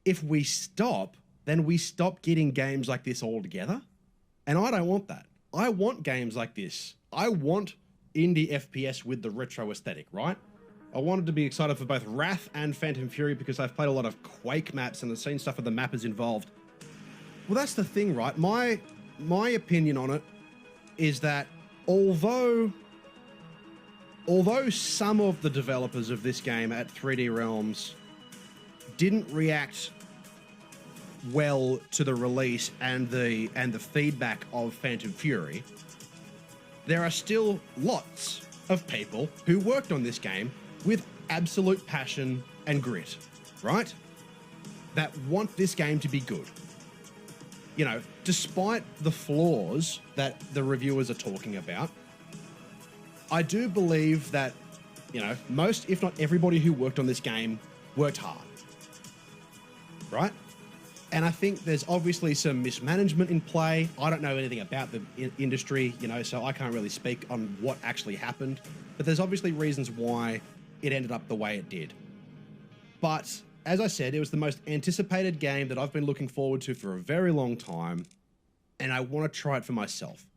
if we stop, then we stop getting games like this altogether. And I don't want that. I want games like this. I want indie FPS with the retro aesthetic, right? I wanted to be excited for both Wrath and Phantom Fury because I've played a lot of Quake maps and I've seen stuff where the mappers involved. Well, that's the thing, right? My opinion on it is that although some of the developers of this game at 3D Realms didn't react well to the release and the feedback of Phantom Fury, there are still lots of people who worked on this game with absolute passion and grit, right? That want this game to be good. You know, despite the flaws that the reviewers are talking about, I do believe that, you know, most, if not everybody who worked on this game worked hard, right? And I think there's obviously some mismanagement in play. I don't know anything about the industry, you know, so I can't really speak on what actually happened. But there's obviously reasons why it ended up the way it did. But as I said, it was the most anticipated game that I've been looking forward to for a very long time. And I want to try it for myself.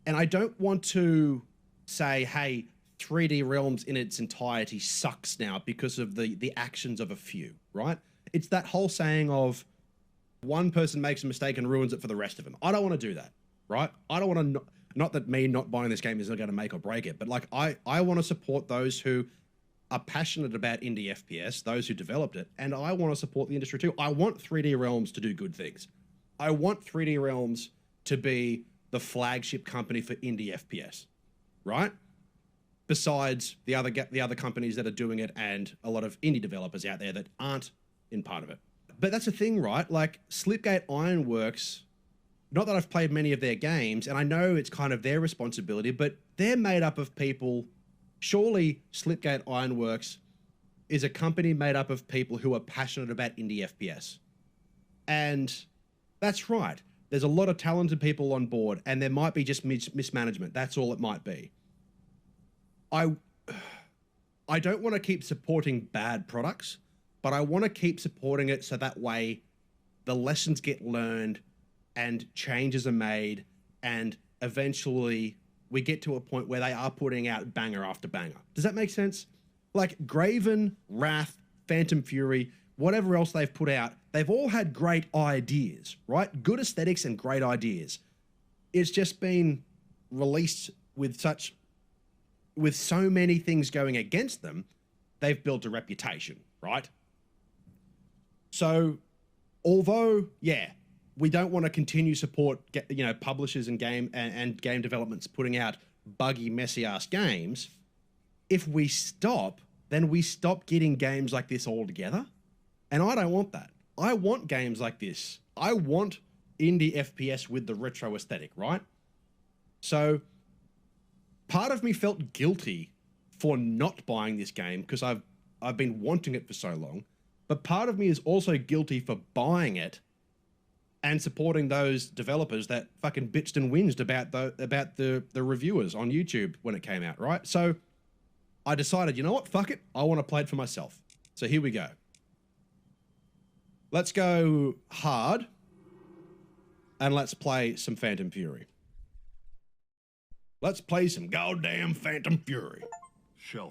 And I don't want to say, hey, 3D Realms in its entirety sucks now because of the actions of a few, right? It's that whole saying of, one person makes a mistake and ruins it for the rest of them. I don't want to do that, right? I don't want to, not that me not buying this game is not going to make or break it, but like I want to support those who are passionate about indie FPS, those who developed it, and I want to support the industry too. I want 3D Realms to do good things. I want 3D Realms to be the flagship company for indie FPS, right? Besides the other companies that are doing it and a lot of indie developers out there that aren't in part of it. But that's the thing, right? Like Slipgate Ironworks, not that I've played many of their games, and I know it's kind of their responsibility, but they're made up of people. Surely Slipgate Ironworks is a company made up of people who are passionate about indie FPS. And that's right. There's a lot of talented people on board, and there might be just mismanagement. That's all it might be. I don't want to keep supporting bad products, but I want to keep supporting it so that way the lessons get learned and changes are made, and eventually we get to a point where they are putting out banger after banger. Does that make sense? Like Graven, Wrath, Phantom Fury, whatever else they've put out, they've all had great ideas, right? Good aesthetics and great ideas. It's just been released with so many things going against them, they've built a reputation, right? So, although, yeah, we don't want to continue support, you know, publishers and game developments putting out buggy, messy-ass games, if we stop, then we stop getting games like this altogether. And I don't want that. I want games like this. I want indie FPS with the retro aesthetic, right? So, part of me felt guilty for not buying this game because I've been wanting it for so long. But part of me is also guilty for buying it and supporting those developers that fucking bitched and whinged about the reviewers on YouTube when it came out, right? So I decided, you know what? Fuck it. I want to play it for myself. So here we go. Let's go hard and let's play some Phantom Fury. Let's play some goddamn Phantom Fury. Shall